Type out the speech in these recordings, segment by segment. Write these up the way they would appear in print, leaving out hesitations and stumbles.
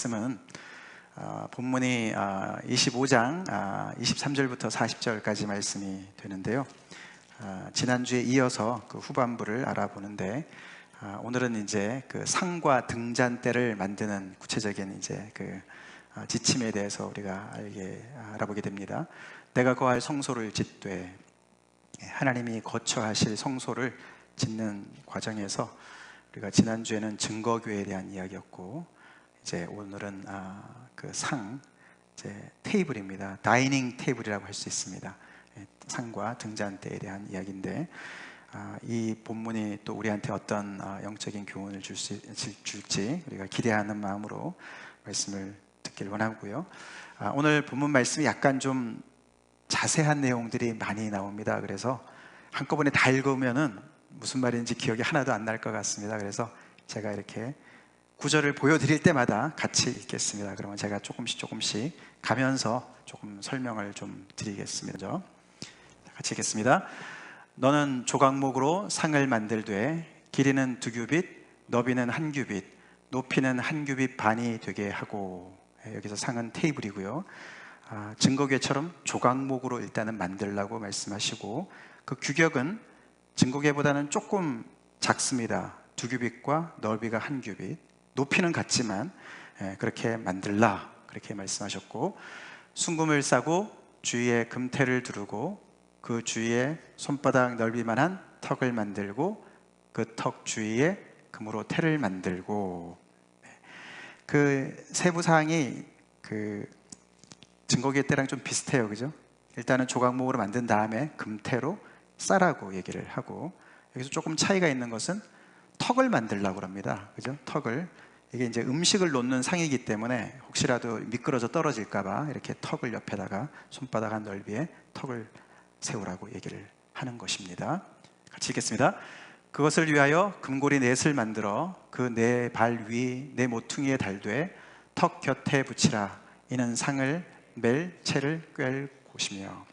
말씀은 본문이 25장 23절부터 40절까지 말씀이 되는데요. 지난주에 이어서 그 후반부를 알아보는데 오늘은 이제 그 상과 등잔대를 만드는 구체적인 이제 그 지침에 대해서 우리가 알아보게 됩니다. 내가 거할 성소를 짓되, 하나님이 거처하실 성소를 짓는 과정에서 우리가 지난주에는 증거교회에 대한 이야기였고, 이제 오늘은 그 상, 이제 테이블입니다. 다이닝 테이블이라고 할 수 있습니다. 상과 등잔대에 대한 이야기인데, 이 본문이 또 우리한테 어떤 영적인 교훈을 줄지 우리가 기대하는 마음으로 말씀을 듣길 원하고요. 오늘 본문 말씀이 약간 좀 자세한 내용들이 많이 나옵니다. 그래서 한꺼번에 다 읽으면은 무슨 말인지 기억이 하나도 안 날 것 같습니다. 그래서 제가 이렇게 구절을 보여드릴 때마다 같이 읽겠습니다. 그러면 제가 조금씩 가면서 조금 설명을 좀 드리겠습니다. 같이 읽겠습니다. 너는 조각목으로 상을 만들되 길이는 2규빗, 너비는 1규빗, 높이는 1규빗 반이 되게 하고. 여기서 상은 테이블이고요. 증거궤처럼 조각목으로 일단은 만들라고 말씀하시고, 그 규격은 증거궤보다는 조금 작습니다. 2규빗과 넓이가 1규빗, 높이는 같지만 그렇게 만들라, 그렇게 말씀하셨고, 순금을 싸고 주위에 금테를 두르고 그 주위에 손바닥 넓이만한 턱을 만들고 그 턱 주위에 금으로 테를 만들고. 그 세부사항이 그 증거궤 때랑 좀 비슷해요, 그죠? 일단은 조각목으로 만든 다음에 금테로 싸라고 얘기를 하고, 여기서 조금 차이가 있는 것은 턱을 만들라고 합니다. 그죠? 턱을. 이게 이제 음식을 놓는 상이기 때문에 혹시라도 미끄러져 떨어질까봐 이렇게 턱을 옆에다가 손바닥 한 넓이의 턱을 세우라고 얘기를 하는 것입니다. 같이 읽겠습니다. 그것을 위하여 금고리 넷을 만들어 그 네 발 위 네 모퉁이에 달되 턱 곁에 붙이라. 이는 상을 멜 채를 꿰 곳이며.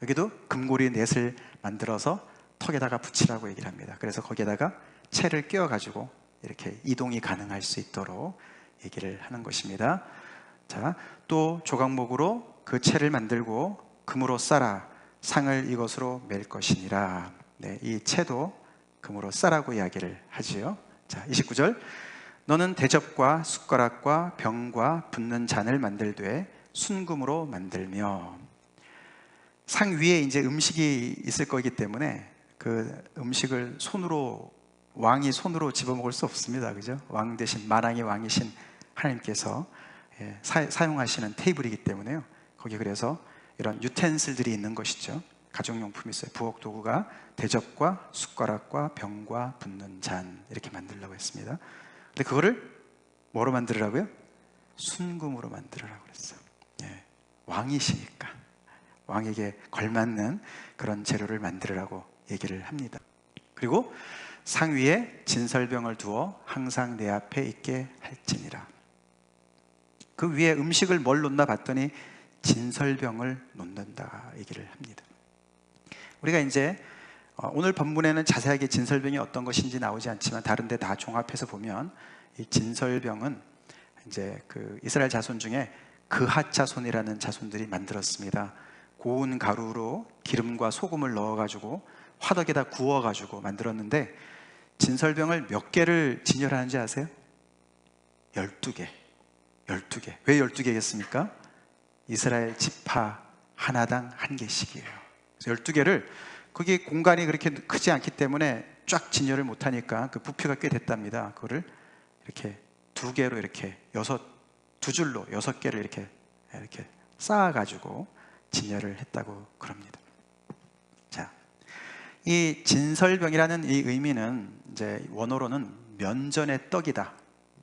여기도 금고리 넷을 만들어서 턱에다가 붙이라고 얘기를 합니다. 그래서 거기에다가 채를 끼워가지고 이렇게 이동이 가능할 수 있도록 얘기를 하는 것입니다. 자, 또 조각목으로 그 채를 만들고 금으로 싸라. 상을 이것으로 맬 것이니라. 이 채도 금으로 싸라고 이야기를 하지요. 자, 29절. 너는 대접과 숟가락과 병과 붓는 잔을 만들되 순금으로 만들며. 상 위에 이제 음식이 있을 거기 때문에 그 음식을 왕이 손으로 집어먹을 수 없습니다. 그죠? 왕 대신 만왕의 왕이신 하나님께서 사용하시는 테이블이기 때문에요. 거기 그래서 이런 유텐슬들이 있는 것이죠. 가정용품이 있어요. 부엌 도구가 대접과 숟가락과 병과 붓는 잔, 이렇게 만들려고 했습니다. 근데 그거를 뭐로 만들으라고요? 순금으로 만들으라고 그랬어요. 왕이시니까 왕에게 걸맞는 그런 재료를 만들으라고 얘기를 합니다. 그리고 상 위에 진설병을 두어 항상 내 앞에 있게 할지니라. 그 위에 음식을 뭘 놓나 봤더니 진설병을 놓는다 얘기를 합니다. 우리가 이제 오늘 본문에는 자세하게 진설병이 어떤 것인지 나오지 않지만 다른 데 다 종합해서 보면 이 진설병은 이제 그 이스라엘 자손 중에 그핫 자손이라는 자손들이 만들었습니다. 고운 가루로 기름과 소금을 넣어가지고 화덕에다 구워가지고 만들었는데, 진설병을 몇 개를 진열하는지 아세요? 12개. 12개. 왜 12개겠습니까? 이스라엘 지파 하나당 한 개씩이에요. 12개를, 그게 공간이 그렇게 크지 않기 때문에 쫙 진열을 못하니까 그 부피가 꽤 됐답니다. 그거를 이렇게 2개로 이렇게 두 줄로 6개를 이렇게 쌓아가지고 진열을 했다고 그럽니다. 자, 이 진설병이라는 이 의미는 이제 원어로는 면전의 떡이다.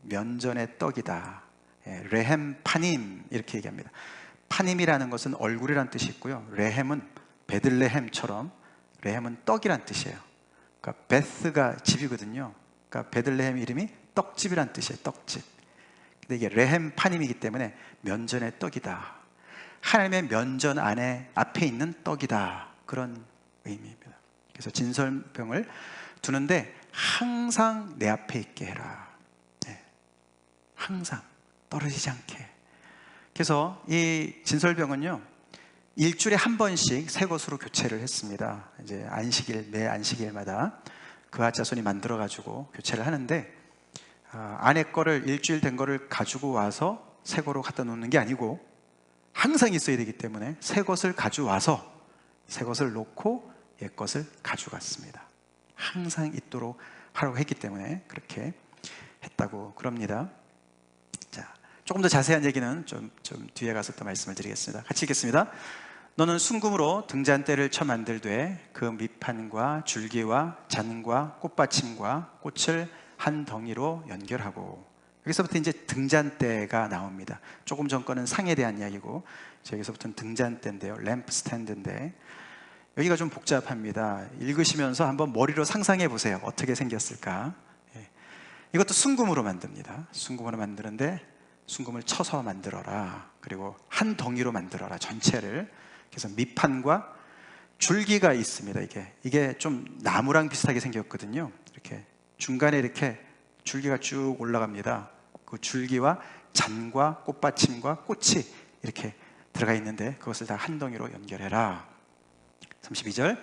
면전의 떡이다. 레헴 파님 이렇게 얘기합니다. 파님이라는 것은 얼굴이란 뜻이 있고요. 레헴은 베들레헴처럼, 레헴은 떡이란 뜻이에요. 그러니까 베스가 집이거든요. 그러니까 베들레헴 이름이 떡집이란 뜻이에요. 떡집. 근데 이게 레헴 파님이기 때문에 면전의 떡이다. 하나님의 면전 앞에 있는 떡이다. 그런 의미입니다. 그래서 진설병을 두는데 항상 내 앞에 있게 해라. 항상 떨어지지 않게. 그래서 이 진설병은요, 일주일에 한 번씩 새 것으로 교체를 했습니다. 이제 안식일, 매 안식일마다 그아 자손이 만들어 가지고 교체를 하는데, 아내 거를 일주일 된 거를 가지고 와서 새 거로 갖다 놓는 게 아니고 항상 있어야 되기 때문에 새 것을 가져와서 새 것을 놓고 옛 것을 가져갔습니다. 항상 있도록 하라고 했기 때문에 그렇게 했다고 그럽니다. 자, 조금 더 자세한 얘기는 좀 뒤에 가서 또 말씀을 드리겠습니다. 같이 읽겠습니다. 너는 순금으로 등잔대를 쳐 만들되 그 밑판과 줄기와 잔과 꽃받침과 꽃을 한 덩이로 연결하고. 여기서부터 이제 등잔대가 나옵니다. 조금 전 거는 상에 대한 이야기고, 여기서부터는 등잔대인데요, 램프 스탠드인데 여기가 좀 복잡합니다. 읽으시면서 한번 머리로 상상해 보세요. 어떻게 생겼을까? 이것도 순금으로 만듭니다. 순금으로 만드는데 순금을 쳐서 만들어라. 그리고 한 덩이로 만들어라, 전체를. 그래서 밑판과 줄기가 있습니다. 이게 좀 나무랑 비슷하게 생겼거든요. 이렇게 중간에 이렇게 줄기가 쭉 올라갑니다. 그 줄기와 잔과 꽃받침과 꽃이 이렇게 들어가 있는데 그것을 다 한 덩이로 연결해라. 32절,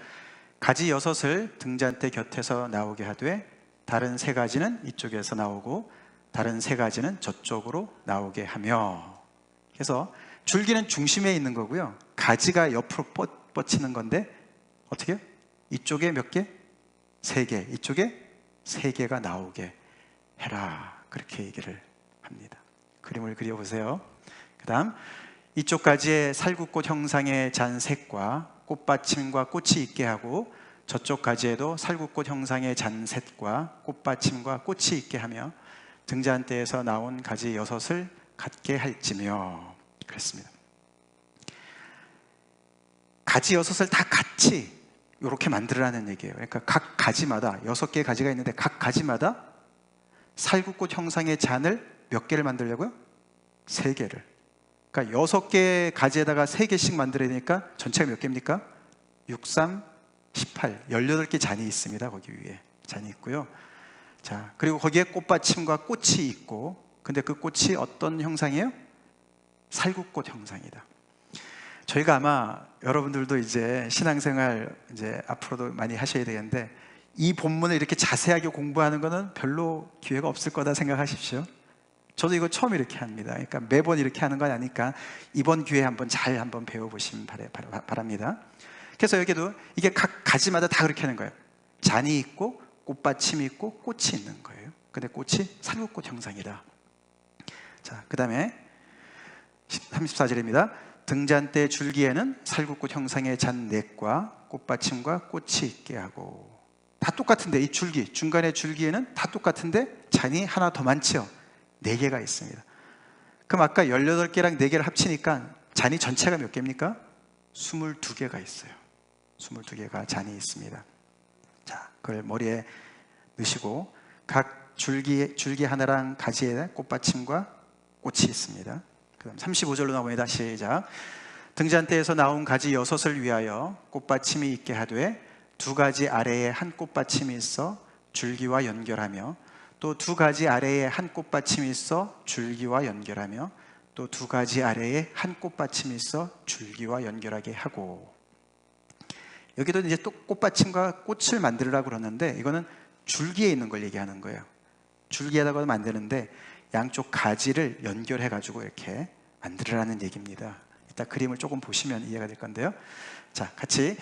가지 6을 등잔대 곁에서 나오게 하되 다른 3가지는 이쪽에서 나오고 다른 3가지는 저쪽으로 나오게 하며. 그래서 줄기는 중심에 있는 거고요, 가지가 옆으로 뻗치는 건데 어떻게 해요? 이쪽에 몇 개? 3개, 이쪽에 3개가 나오게 해라. 그렇게 얘기를 합니다. 그림을 그려보세요. 그 다음, 이쪽 가지에 살구꽃 형상의 잔색과 꽃받침과 꽃이 있게 하고 저쪽 가지에도 살구꽃 형상의 잔색과 꽃받침과 꽃이 있게 하며 등잔대에서 나온 가지 6을 갖게 할지며. 그랬습니다. 가지 6을 다 같이 이렇게 만들라는 얘기예요. 그러니까 각 가지마다 6개의 가지가 있는데 각 가지마다 살구꽃 형상의 잔을 몇 개를 만들려고요? 3개를. 그러니까 6개의 가지에다가 3개씩 만들어야 되니까 전체가 몇 개입니까? 6, 3, 18, 18개 잔이 있습니다. 거기 위에 잔이 있고요. 자, 그리고 거기에 꽃받침과 꽃이 있고, 근데 그 꽃이 어떤 형상이에요? 살구꽃 형상이다. 저희가 아마 여러분들도 이제 신앙생활 이제 앞으로도 많이 하셔야 되겠는데 이 본문을 이렇게 자세하게 공부하는 거는 별로 기회가 없을 거다 생각하십시오. 저도 이거 처음 이렇게 합니다. 그러니까 매번 이렇게 하는 건 아니까 이번 기회에 한번 잘 한번 배워보시면 바랍니다. 그래서 여기도 이게 각 가지마다 다 그렇게 하는 거예요. 잔이 있고 꽃받침이 있고 꽃이 있는 거예요. 근데 꽃이 살구꽃 형상이다. 자, 그 다음에 34절입니다. 등잔대 줄기에는 살구꽃 형상의 잔넷과 꽃받침과 꽃이 있게 하고. 다 똑같은데 이 줄기, 중간에 줄기에는 다 똑같은데 잔이 하나 더 많죠. 4개가 있습니다. 그럼 아까 18개랑 4개를 합치니까 잔이 전체가 몇 개입니까? 22개가 있어요. 22개가 잔이 있습니다. 자, 그걸 머리에 넣으시고 각 줄기 하나랑 가지에 꽃받침과 꽃이 있습니다. 그럼 35절로 나옵니다. 시작. 등잔대에서 나온 가지 6을 위하여 꽃받침이 있게 하되 2가지 아래에 한 꽃받침이 있어 줄기와 연결하며 또 2가지 아래에 한 꽃받침이 있어 줄기와 연결하며 또 2가지 아래에 한 꽃받침이 있어 줄기와 연결하게 하고. 여기도 이제 또 꽃받침과 꽃을 만들으라고 그러는데 이거는 줄기에 있는 걸 얘기하는 거예요. 줄기에다가 만드는데 양쪽 가지를 연결해 가지고 이렇게 만들으라는 얘기입니다. 이따 그림을 조금 보시면 이해가 될 건데요. 자, 같이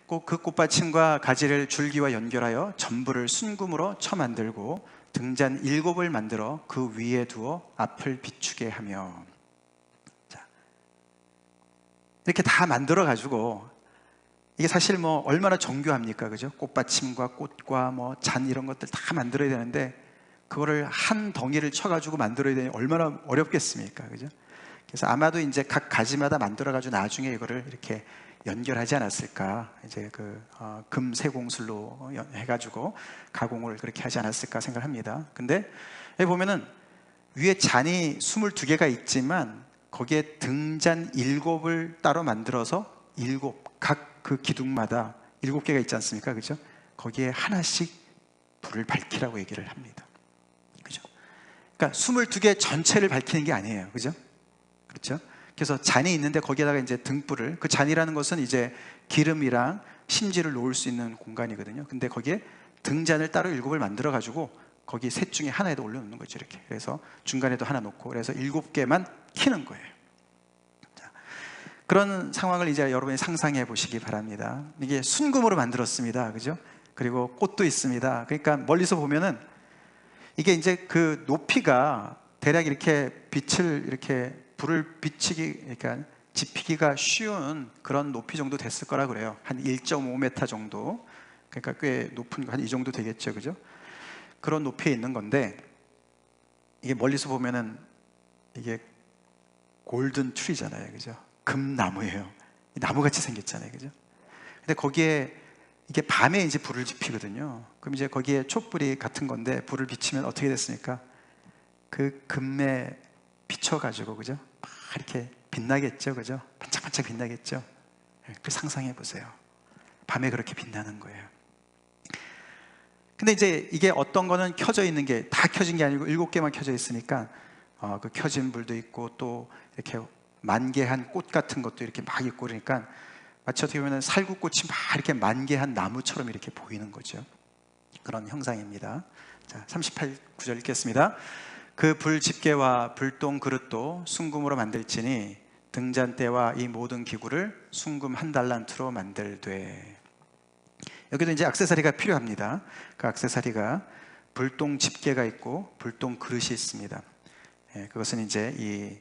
그 꽃받침과 가지를 줄기와 연결하여 전부를 순금으로 쳐 만들고 등잔 7을 만들어 그 위에 두어 앞을 비추게 하며. 자, 이렇게 다 만들어 가지고 이게 사실 뭐 얼마나 정교합니까? 그죠? 꽃받침과 꽃과 뭐 잔 이런 것들 다 만들어야 되는데 그거를 한 덩이를 쳐가지고 만들어야 되니 얼마나 어렵겠습니까? 그죠? 그래서 아마도 이제 각 가지마다 만들어가지고 나중에 이거를 이렇게 연결하지 않았을까. 이제 금 세공술로 해가지고 가공을 그렇게 하지 않았을까 생각합니다. 근데 여기 보면은 위에 잔이 22개가 있지만 거기에 등잔 7을 따로 만들어서 각 그 기둥마다 7개가 있지 않습니까? 그죠? 거기에 하나씩 불을 밝히라고 얘기를 합니다. 그죠? 그러니까 22개 전체를 밝히는 게 아니에요. 그죠? 그렇죠? 그래서 잔이 있는데 거기에다가 이제 등불을, 그 잔이라는 것은 이제 기름이랑 심지를 놓을 수 있는 공간이거든요. 근데 거기에 등잔을 따로 7을 만들어 가지고 거기 셋 중에 하나에다 올려놓는 거죠. 이렇게. 그래서 중간에도 하나 놓고, 그래서 7개만 켜는 거예요. 자, 그런 상황을 이제 여러분이 상상해 보시기 바랍니다. 이게 순금으로 만들었습니다. 그죠? 그리고 꽃도 있습니다. 그러니까 멀리서 보면은 이게 이제 그 높이가 대략 이렇게 빛을, 이렇게 불을 비치기, 그러니까 지피기가 쉬운 그런 높이 정도 됐을 거라 그래요. 한 1.5m 정도. 그러니까 꽤 높은, 한 이 정도 되겠죠. 그죠? 그런 높이에 있는 건데, 이게 멀리서 보면은 이게 골든 트리잖아요. 그죠? 금나무예요. 나무같이 생겼잖아요. 그죠? 근데 거기에 이게 밤에 이제 불을 지피거든요. 그럼 이제 거기에 촛불이 같은 건데 불을 비치면 어떻게 됐습니까? 그 금에 비춰가지고, 그죠? 막 이렇게 빛나겠죠. 그죠? 반짝반짝 빛나겠죠. 그 상상해 보세요. 밤에 그렇게 빛나는 거예요. 근데 이제 이게 어떤 거는 켜져 있는 게 다 켜진 게 아니고 7개만 켜져 있으니까 그 켜진 불도 있고 또 이렇게 만개한 꽃 같은 것도 이렇게 막 있고, 그러니까 마치 어떻게 보면 살구꽃이 막 이렇게 만개한 나무처럼 이렇게 보이는 거죠. 그런 형상입니다. 자, 38구절 읽겠습니다. 그 불 집게와 불똥 그릇도 순금으로 만들지니 등잔대와 이 모든 기구를 순금 1달란트로 만들되. 여기도 이제 액세서리가 필요합니다. 그 액세서리가 불똥 집게가 있고 불똥 그릇이 있습니다. 그것은 이제 이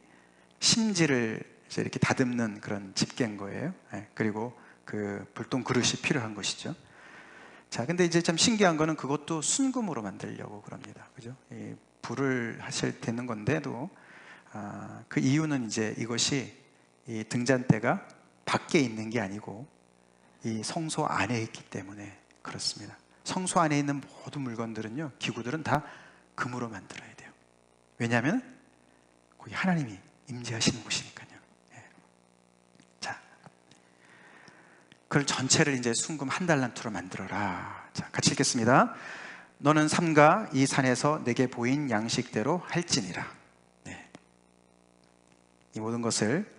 심지를 이제 이렇게 다듬는 그런 집게인 거예요. 그리고 그 불똥 그릇이 필요한 것이죠. 자, 근데 이제 참 신기한 거는 그것도 순금으로 만들려고 그럽니다. 그죠? 이 불을 하실 되는 건데도 그 이유는 이제 이것이 이 등잔대가 밖에 있는 게 아니고 이 성소 안에 있기 때문에 그렇습니다. 성소 안에 있는 모든 물건들은요, 기구들은 다 금으로 만들어야 돼요. 왜냐하면 거기 하나님이 임재하시는 곳이니까요. 자, 그걸 전체를 이제 순금 1달란트로 만들어라. 자, 같이 읽겠습니다. 너는 삼가 이 산에서 내게 보인 양식대로 할지니라. 이 모든 것을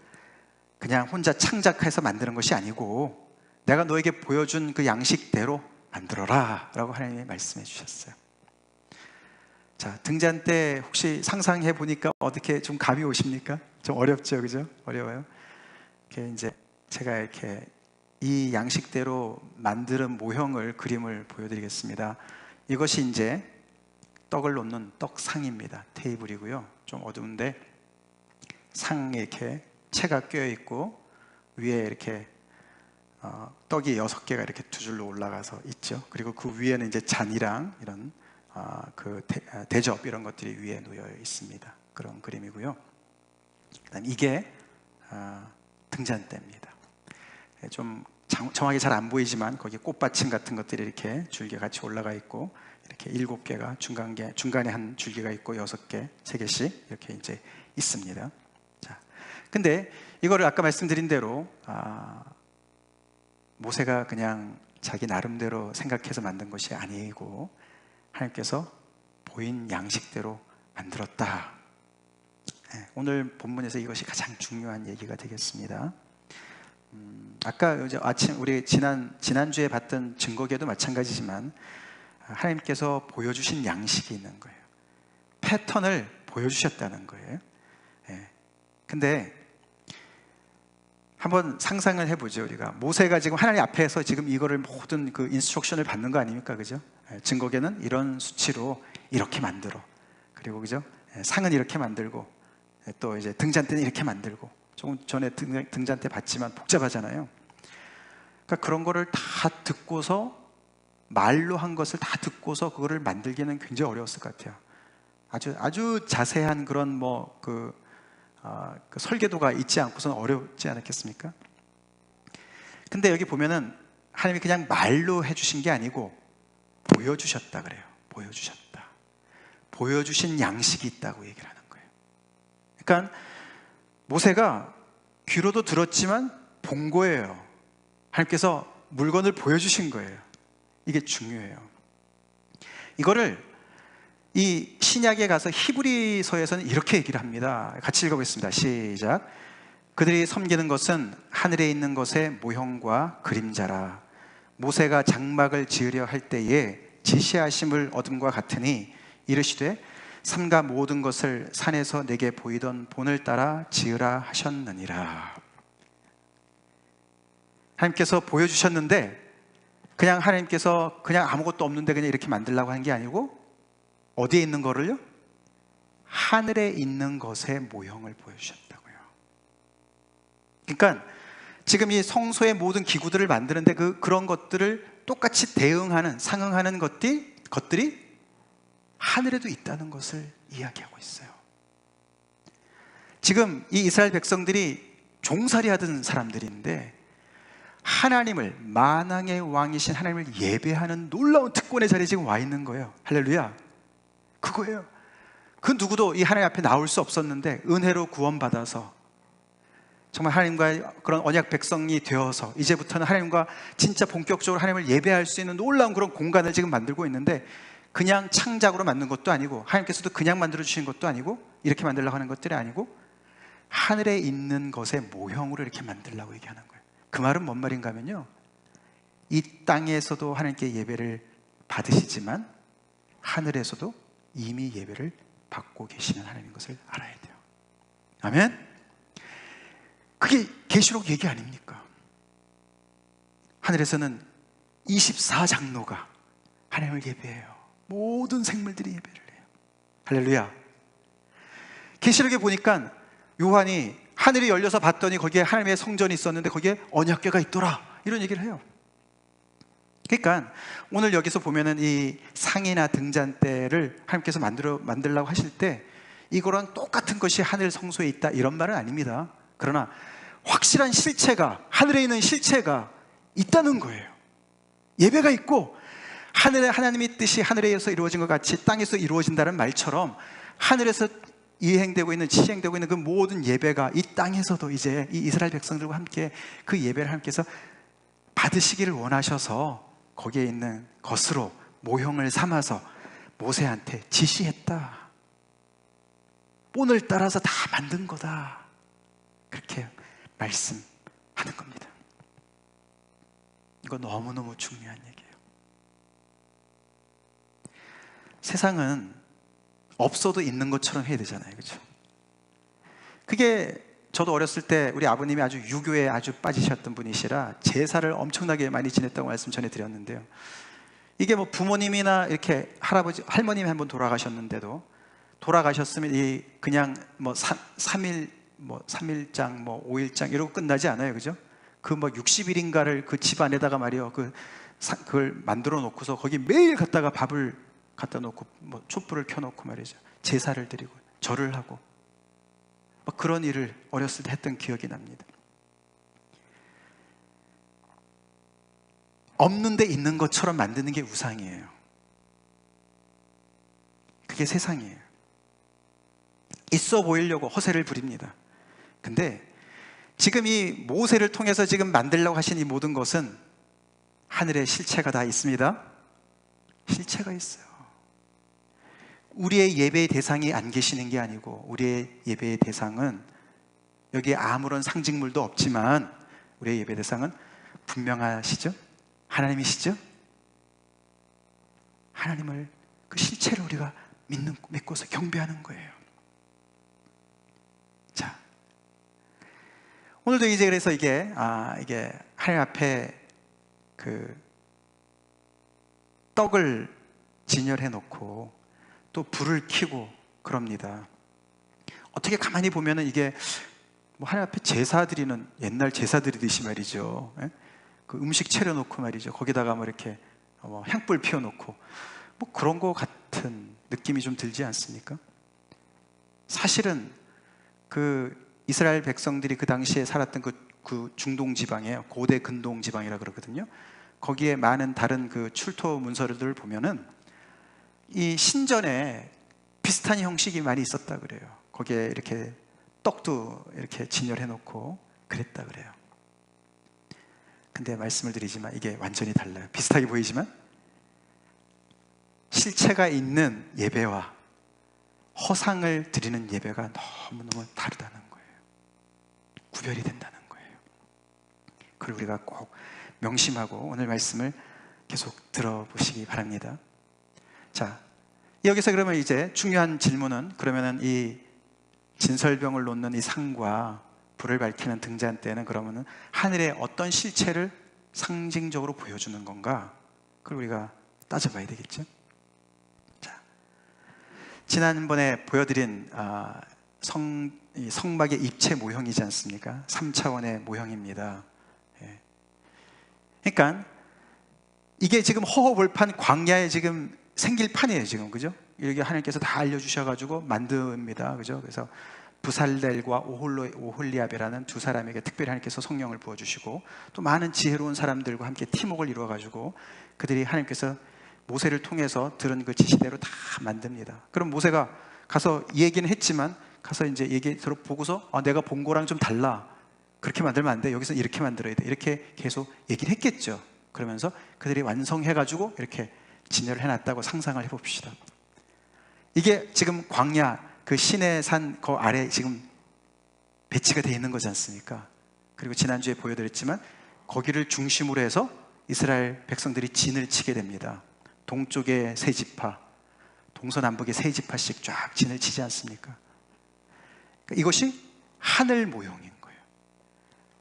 그냥 혼자 창작해서 만드는 것이 아니고 내가 너에게 보여준 그 양식대로 만들어라 라고 하나님이 말씀해 주셨어요. 자, 등잔대 혹시 상상해 보니까 어떻게 좀 감이 오십니까? 좀 어렵죠, 그죠? 어려워요. 이렇게 이제 제가 이렇게 이 양식대로 만드는 모형을, 그림을 보여드리겠습니다. 이것이 이제 떡을 놓는 떡상입니다. 테이블이고요. 좀 어두운데 상에 이렇게 채가 껴 있고 위에 이렇게 떡이 6개가 이렇게 두 줄로 올라가서 있죠. 그리고 그 위에는 이제 잔이랑 이런 그 대접 이런 것들이 위에 놓여 있습니다. 그런 그림이고요. 그다음 이게 등잔대입니다. 좀 정확히 잘 안 보이지만 거기 꽃받침 같은 것들이 이렇게 줄기 같이 올라가 있고, 이렇게 7개가 중간에 한 줄기가 있고 6개, 3개씩 이렇게 이제 있습니다. 자, 근데 이거를 아까 말씀드린 대로 모세가 그냥 자기 나름대로 생각해서 만든 것이 아니고 하나님께서 보인 양식대로 만들었다. 오늘 본문에서 이것이 가장 중요한 얘기가 되겠습니다. 아까 아침 우리 지난주에 봤던 증거계도 마찬가지지만 하나님께서 보여주신 양식이 있는 거예요. 패턴을 보여주셨다는 거예요. 근데 한번 상상을 해보죠. 우리가 모세가 지금 하나님 앞에서 지금 이거를 모든 그 인스트럭션을 받는 거 아닙니까? 그죠? 증거계는 이런 수치로 이렇게 만들어. 그리고 그죠? 상은 이렇게 만들고 또 이제 등잔대는 이렇게 만들고. 조금 전에 등잔대 봤지만 복잡하잖아요. 그러니까 그런 거를 다 듣고서, 말로 한 것을 다 듣고서 그거를 만들기는 굉장히 어려웠을 것 같아요. 아주 자세한 그런 그 설계도가 있지 않고서는 어렵지 않았겠습니까? 근데 여기 보면은 하나님이 그냥 말로 해주신 게 아니고 보여주셨다 그래요. 보여주셨다. 보여주신 양식이 있다고 얘기를 하는 거예요. 그러니까 모세가 귀로도 들었지만 본 거예요. 하나님께서 물건을 보여주신 거예요. 이게 중요해요. 이거를 이 신약에 가서 히브리서에서는 이렇게 얘기를 합니다. 같이 읽어보겠습니다. 시작. 그들이 섬기는 것은 하늘에 있는 것의 모형과 그림자라. 모세가 장막을 지으려 할 때에 지시하심을 얻음과 같으니 이르시되 삼가 모든 것을 산에서 내게 보이던 본을 따라 지으라 하셨느니라. 하나님께서 보여주셨는데 그냥 하나님께서 그냥 아무것도 없는데 그냥 이렇게 만들려고 한 게 아니고 어디에 있는 거를요? 하늘에 있는 것의 모형을 보여주셨다고요. 그러니까 지금 이 성소의 모든 기구들을 만드는데 그런 것들을 똑같이 대응하는, 상응하는 것들이 하늘에도 있다는 것을 이야기하고 있어요. 지금 이 이스라엘 백성들이 종살이 하던 사람들인데 하나님을, 만왕의 왕이신 하나님을 예배하는 놀라운 특권의 자리에 지금 와 있는 거예요. 할렐루야. 그거예요. 그 누구도 이 하나님 앞에 나올 수 없었는데 은혜로 구원받아서 정말 하나님과의 그런 언약 백성이 되어서 이제부터는 하나님과 진짜 본격적으로 하나님을 예배할 수 있는 놀라운 그런 공간을 지금 만들고 있는데 그냥 창작으로 만든 것도 아니고 하나님께서도 그냥 만들어주신 것도 아니고 이렇게 만들려고 하는 것들이 아니고 하늘에 있는 것의 모형으로 이렇게 만들려고 얘기하는 거예요. 그 말은 뭔 말인가 하면요, 이 땅에서도 하나님께 예배를 받으시지만 하늘에서도 이미 예배를 받고 계시는 하나님인 것을 알아야 돼요. 아멘? 그게 계시록 얘기 아닙니까? 하늘에서는 24장로가 하나님을 예배해요. 모든 생물들이 예배를 해요. 할렐루야. 계시록에 보니까 요한이 하늘이 열려서 봤더니 거기에 하나님의 성전이 있었는데 거기에 언약궤가 있더라, 이런 얘기를 해요. 그러니까 오늘 여기서 보면은 이 상이나 등잔대를 하나님께서 만들려고 하실 때 이거랑 똑같은 것이 하늘 성소에 있다, 이런 말은 아닙니다. 그러나 확실한 실체가, 하늘에 있는 실체가 있다는 거예요. 예배가 있고 하늘에 하나님의 뜻이 하늘에서 이루어진 것 같이 땅에서 이루어진다는 말처럼 하늘에서 이행되고 있는, 시행되고 있는 그 모든 예배가 이 땅에서도 이제 이 이스라엘 백성들과 함께 그 예배를 하나님께서 받으시기를 원하셔서 거기에 있는 것으로 모형을 삼아서 모세한테 지시했다. 본을 따라서 다 만든 거다. 그렇게 말씀하는 겁니다. 이거 너무너무 중요한 얘기예요. 세상은 없어도 있는 것처럼 해야 되잖아요. 그렇죠? 그게 저도 어렸을 때 우리 아버님이 아주 유교에 아주 빠지셨던 분이시라 제사를 엄청나게 많이 지냈다고 말씀 전해드렸는데요. 이게 뭐 부모님이나 이렇게 할아버지, 할머님이 한 번 돌아가셨는데도 돌아가셨으면 이 그냥 뭐 3일, 뭐 3일장, 뭐 5일장 이러고 끝나지 않아요. 그죠? 그 뭐 60일인가를 그 집 안에다가 말이요. 그걸 만들어 놓고서 거기 매일 갖다가 밥을 갖다 놓고 뭐 촛불을 켜놓고 말이죠. 제사를 드리고 절을 하고 막 그런 일을 어렸을 때 했던 기억이 납니다. 없는데 있는 것처럼 만드는 게 우상이에요. 그게 세상이에요. 있어 보이려고 허세를 부립니다. 근데 지금 이 모세를 통해서 지금 만들려고 하신 이 모든 것은 하늘에 실체가 다 있습니다. 실체가 있어요. 우리의 예배의 대상이 안 계시는 게 아니고 우리의 예배의 대상은 여기에 아무런 상징물도 없지만 우리의 예배 대상은 분명하시죠? 하나님이시죠? 하나님을, 그 실체를 우리가 믿고서 경배하는 거예요. 자, 오늘도 이제 그래서 이게 하나님 앞에 그 떡을 진열해 놓고 또 불을 켜고 그럽니다. 어떻게 가만히 보면은 이게 뭐 하나님 앞에 제사 드리는, 옛날 제사 드리듯이 말이죠. 예? 그 음식 차려놓고 말이죠. 거기다가 뭐 이렇게 향불 피워놓고 뭐 그런 거 같은 느낌이 좀 들지 않습니까? 사실은 그 이스라엘 백성들이 그 당시에 살았던 그 중동 지방이에요. 고대 근동 지방이라 그러거든요. 거기에 많은 다른 그 출토 문서들을 보면은 이 신전에 비슷한 형식이 많이 있었다 그래요. 거기에 이렇게 떡도 이렇게 진열해 놓고 그랬다 그래요. 근데 말씀을 드리지만 이게 완전히 달라요. 비슷하게 보이지만 실체가 있는 예배와 허상을 드리는 예배가 너무너무 다르다는 거예요. 구별이 된다는 거예요. 그걸 우리가 꼭 명심하고 오늘 말씀을 계속 들어보시기 바랍니다. 자, 여기서 그러면 이제 중요한 질문은, 그러면은 이 진설병을 놓는 이 상과 불을 밝히는 등잔 때는 그러면은 하늘의 어떤 실체를 상징적으로 보여주는 건가? 그걸 우리가 따져봐야 되겠죠. 자, 지난번에 보여드린 성막의 입체 모형이지 않습니까? 3차원의 모형입니다. 예. 그러니까 이게 지금 허허벌판 광야에 지금 생길 판이에요, 지금. 그죠? 이렇게 하나님께서 다 알려주셔가지고 만듭니다. 그죠? 그래서 부살렐과 오홀리압이라는 두 사람에게 특별히 하나님께서 성령을 부어주시고 또 많은 지혜로운 사람들과 함께 팀웍을 이루어가지고 그들이 하나님께서 모세를 통해서 들은 그 지시대로 다 만듭니다. 그럼 모세가 가서 얘기는 했지만 가서 이제 얘기 들어보고서 내가 본 거랑 좀 달라. 그렇게 만들면 안 돼. 여기서 이렇게 만들어야 돼. 이렇게 계속 얘기를 했겠죠. 그러면서 그들이 완성해가지고 이렇게 진열을 해놨다고 상상을 해봅시다. 이게 지금 광야 그 시내산 그 아래 지금 배치가 되어 있는 거지 않습니까? 그리고 지난주에 보여드렸지만 거기를 중심으로 해서 이스라엘 백성들이 진을 치게 됩니다. 동쪽에 세 지파, 동서남북에 세 지파씩 쫙 진을 치지 않습니까? 그러니까 이것이 하늘 모형인 거예요.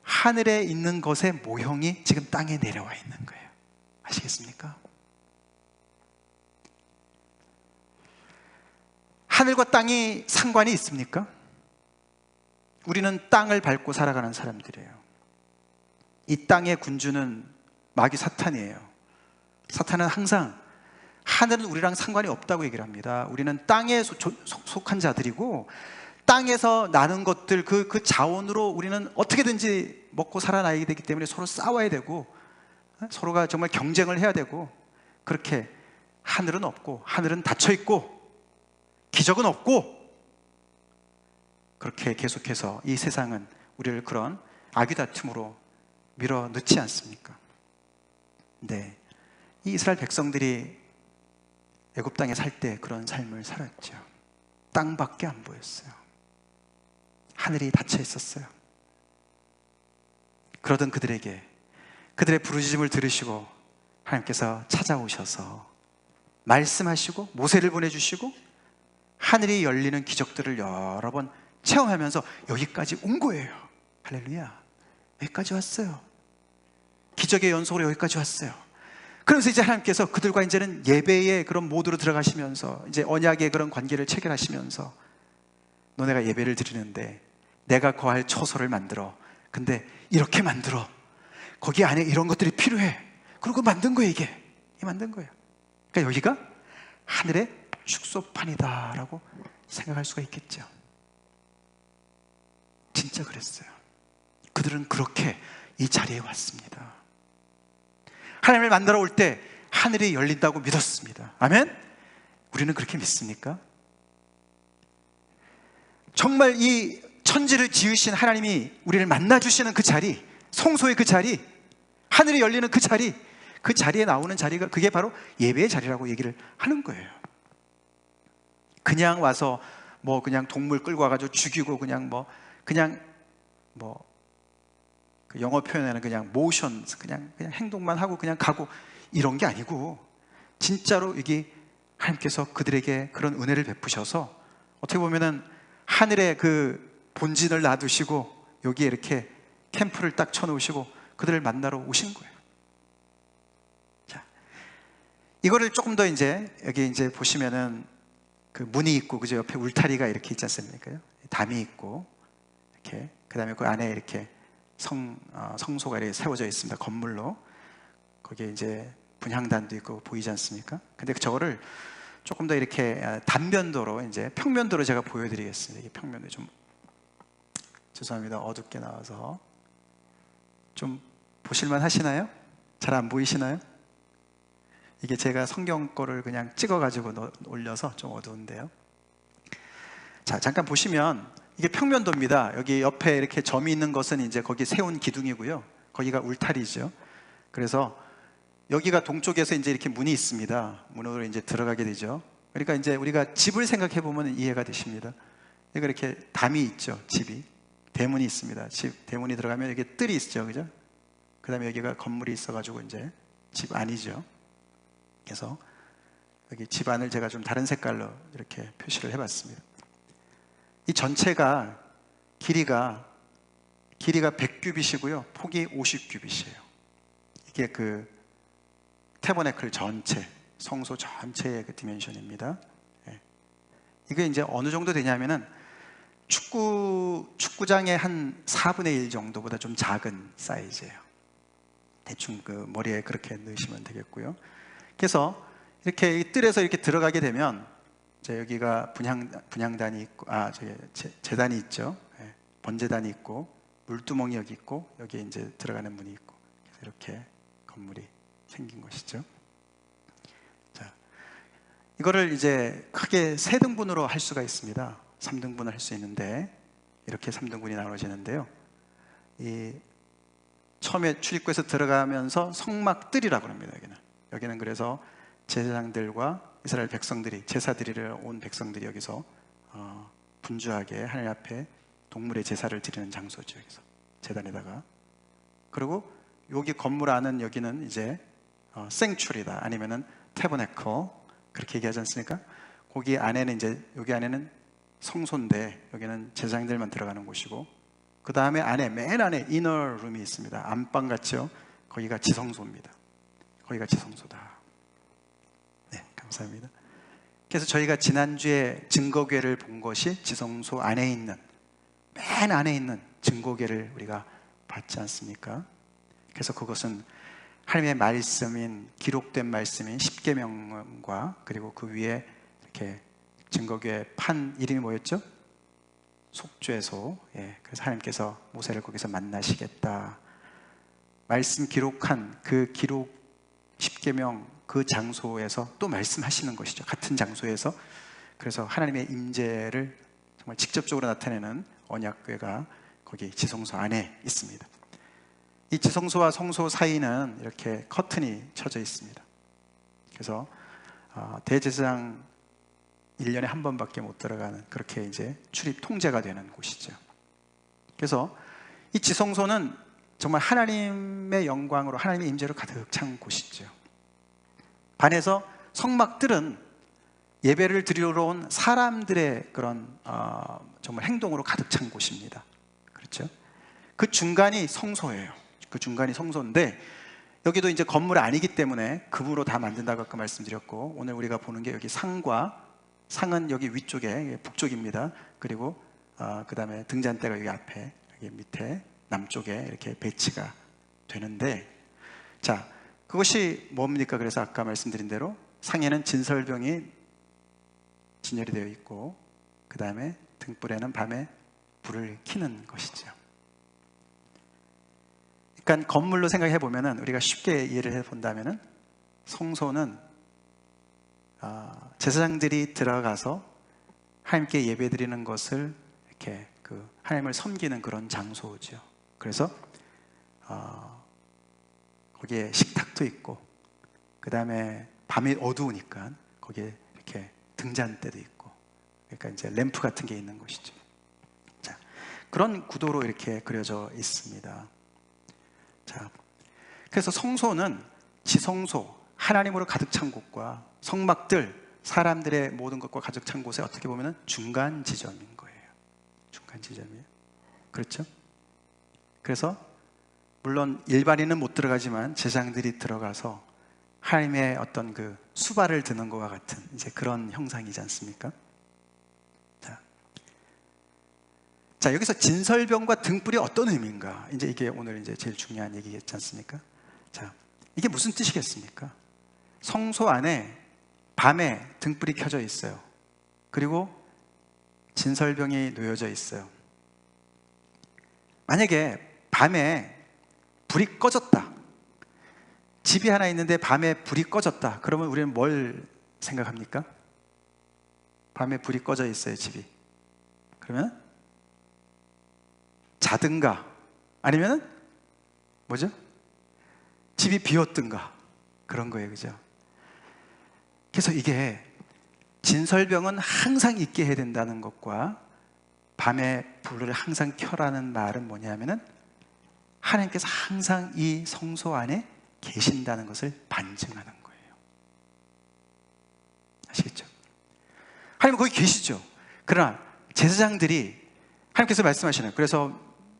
하늘에 있는 것의 모형이 지금 땅에 내려와 있는 거예요. 아시겠습니까? 하늘과 땅이 상관이 있습니까? 우리는 땅을 밟고 살아가는 사람들이에요. 이 땅의 군주는 마귀 사탄이에요. 사탄은 항상 하늘은 우리랑 상관이 없다고 얘기를 합니다. 우리는 땅에 속한 자들이고 땅에서 나는 것들 그 자원으로 우리는 어떻게든지 먹고 살아나야 되기 때문에 서로 싸워야 되고 서로가 정말 경쟁을 해야 되고, 그렇게 하늘은 없고 하늘은 닫혀 있고 기적은 없고, 그렇게 계속해서 이 세상은 우리를 그런 악의 다툼으로 밀어넣지 않습니까? 네, 이 이스라엘 백성들이 애굽 땅에 살 때 그런 삶을 살았죠. 땅밖에 안 보였어요. 하늘이 닫혀 있었어요. 그러던 그들에게 그들의 부르짖음을 들으시고 하나님께서 찾아오셔서 말씀하시고 모세를 보내주시고 하늘이 열리는 기적들을 여러 번 체험하면서 여기까지 온 거예요. 할렐루야. 여기까지 왔어요. 기적의 연속으로 여기까지 왔어요. 그래서 이제 하나님께서 그들과 이제는 예배의 그런 모드로 들어가시면서 이제 언약의 그런 관계를 체결하시면서 너네가 예배를 드리는데 내가 거할 처소를 만들어. 근데 이렇게 만들어. 거기 안에 이런 것들이 필요해. 그리고 만든 거예요, 이게 만든 거예요. 그러니까 여기가 하늘의 축소판이다라고 생각할 수가 있겠죠. 진짜 그랬어요. 그들은 그렇게 이 자리에 왔습니다. 하나님을 만나러 올 때 하늘이 열린다고 믿었습니다. 아멘? 우리는 그렇게 믿습니까? 정말 이 천지를 지으신 하나님이 우리를 만나주시는 그 자리, 성소의 그 자리, 하늘이 열리는 그 자리, 그 자리에 나오는 자리가 그게 바로 예배의 자리라고 얘기를 하는 거예요. 그냥 와서 뭐 그냥 동물 끌고 와가지고 죽이고 그냥 그 영어 표현에는 그냥 모션, 그냥 행동만 하고 그냥 가고 이런 게 아니고, 진짜로 이게 하나님께서 그들에게 그런 은혜를 베푸셔서 어떻게 보면은 하늘의 그 본진을 놔두시고 여기에 이렇게 캠프를 딱 쳐놓으시고 그들을 만나러 오신 거예요. 자, 이거를 조금 더 이제 여기 이제 보시면은 그 문이 있고 그죠, 옆에 울타리가 이렇게 있지 않습니까? 담이 있고 이렇게, 그 다음에 그 안에 이렇게 성소가 이렇게 세워져 있습니다. 건물로. 거기에 이제 분향단도 있고 보이지 않습니까? 근데 저거를 조금 더 이렇게 단면도로, 이제 평면도로 제가 보여드리겠습니다. 이 평면도 좀 죄송합니다. 어둡게 나와서 좀 보실만 하시나요? 잘 안 보이시나요? 이게 제가 성경 거를 그냥 찍어가지고 올려서 좀 어두운데요. 자, 잠깐 보시면 이게 평면도입니다. 여기 옆에 이렇게 점이 있는 것은 이제 거기 세운 기둥이고요. 거기가 울타리죠. 그래서 여기가 동쪽에서 이제 이렇게 문이 있습니다. 문으로 이제 들어가게 되죠. 그러니까 이제 우리가 집을 생각해 보면 이해가 되십니다. 여기가 이렇게 담이 있죠. 집이. 대문이 있습니다. 집 대문이 들어가면 여기 뜰이 있죠. 그죠? 그 다음에 여기가 건물이 있어가지고 이제 집 안이죠. 그래서 여기 집 안을 제가 좀 다른 색깔로 이렇게 표시를 해봤습니다. 이 전체가 길이가 100규빗이고요. 폭이 50규빗이에요. 이게 그 태버네클 전체, 성소 전체의 그 디멘션입니다. 예. 이게 이제 어느 정도 되냐면은 축구장의 한 4분의 1 정도보다 좀 작은 사이즈예요. 대충 그 머리에 그렇게 넣으시면 되겠고요. 그래서 이렇게 이 뜰에서 이렇게 들어가게 되면 이제 여기가 분향단이 있고, 저기 제단이 있죠. 예. 번제단이 있고, 물두멍이 여기 있고, 여기에 이제 들어가는 문이 있고, 그래서 이렇게 건물이 생긴 것이죠. 자, 이거를 이제 크게 3등분으로 할 수가 있습니다. 3등분을 할 수 있는데 이렇게 3등분이 나눠지는데요. 이 처음에 출입구에서 들어가면서 성막뜰이라고 합니다. 여기는 그래서 제사장들과 이스라엘 백성들이 제사 드리러 온 백성들이 여기서 분주하게 하나님 앞에 동물의 제사를 드리는 장소죠. 여기서 제단에다가. 그리고 여기 건물 안은 여기는 이제 생츄리다 아니면은 태버네클 그렇게 얘기하지 않습니까? 거기 안에는 이제 여기 안에는 성소인데 여기는 제사장들만 들어가는 곳이고, 그 다음에 안에 맨 안에 이너 룸이 있습니다. 안방 같죠? 거기가 지성소입니다. 거기가 지성소다. 네, 감사합니다. 그래서 저희가 지난주에 증거궤를 본 것이 지성소 안에 있는 맨 안에 있는 증거궤를 우리가 봤지 않습니까? 그래서 그것은 하나님의 말씀인 기록된 말씀인 십계명과 그리고 그 위에 이렇게 증거궤 판 이름이 뭐였죠? 속죄소. 예, 그래서 하나님께서 모세를 거기서 만나시겠다. 말씀 기록한 그 기록 십계명 그 장소에서 또 말씀하시는 것이죠. 같은 장소에서. 그래서 하나님의 임재를 정말 직접적으로 나타내는 언약궤가 거기 지성소 안에 있습니다. 이 지성소와 성소 사이는 이렇게 커튼이 쳐져 있습니다. 그래서 대제사장 1년에 한 번밖에 못 들어가는, 그렇게 이제 출입 통제가 되는 곳이죠. 그래서 이 지성소는 정말 하나님의 영광으로 하나님의 임재로 가득 찬 곳이죠. 반해서 성막들은 예배를 드리러 온 사람들의 그런 정말 행동으로 가득 찬 곳입니다. 그렇죠? 그 중간이 성소예요. 그 중간이 성소인데 여기도 이제 건물이 아니기 때문에 금으로 다 만든다고 아까 말씀드렸고, 오늘 우리가 보는 게 여기 상은 여기 위쪽에 북쪽입니다. 그리고 그 다음에 등잔대가 여기 앞에, 여기 밑에 남쪽에 이렇게 배치가 되는데, 자, 그것이 뭡니까? 그래서 아까 말씀드린 대로 상에는 진설병이 진열이 되어 있고, 그 다음에 등불에는 밤에 불을 켜는 것이죠. 그러니까 건물로 생각해 보면은, 우리가 쉽게 이해를 해 본다면은 성소는 제사장들이 들어가서 하나님께 예배드리는 것을 이렇게 그 하나님을 섬기는 그런 장소죠. 그래서 거기에 식탁도 있고, 그 다음에 밤이 어두우니까 거기에 이렇게 등잔대도 있고, 그러니까 이제 램프 같은 게 있는 곳이죠. 자, 그런 구도로 이렇게 그려져 있습니다. 자, 그래서 성소는 지성소, 하나님으로 가득 찬 곳과 성막들, 사람들의 모든 것과 가득 찬 곳에 어떻게 보면 중간 지점인 거예요. 중간 지점이에요. 그렇죠? 그래서 물론 일반인은 못 들어가지만 제사장들이 들어가서 하나님의 어떤 그 수발을 드는 것과 같은 이제 그런 형상이지 않습니까? 자, 여기서 진설병과 등불이 어떤 의미인가? 이제 이게 오늘 이제 제일 중요한 얘기겠지 않습니까? 자, 이게 무슨 뜻이겠습니까? 성소 안에 밤에 등불이 켜져 있어요. 그리고 진설병이 놓여져 있어요. 만약에 밤에 불이 꺼졌다, 집이 하나 있는데 밤에 불이 꺼졌다, 그러면 우리는 뭘 생각합니까? 밤에 불이 꺼져 있어요, 집이. 그러면 자든가 아니면 뭐죠? 집이 비었든가, 그런 거예요, 그죠? 그래서 이게 진설병은 항상 있게 해야 된다는 것과 밤에 불을 항상 켜라는 말은 뭐냐면은 하나님께서 항상 이 성소 안에 계신다는 것을 반증하는 거예요. 아시겠죠? 하나님 거기 계시죠. 그러나 제사장들이 하나님께서 말씀하시는, 그래서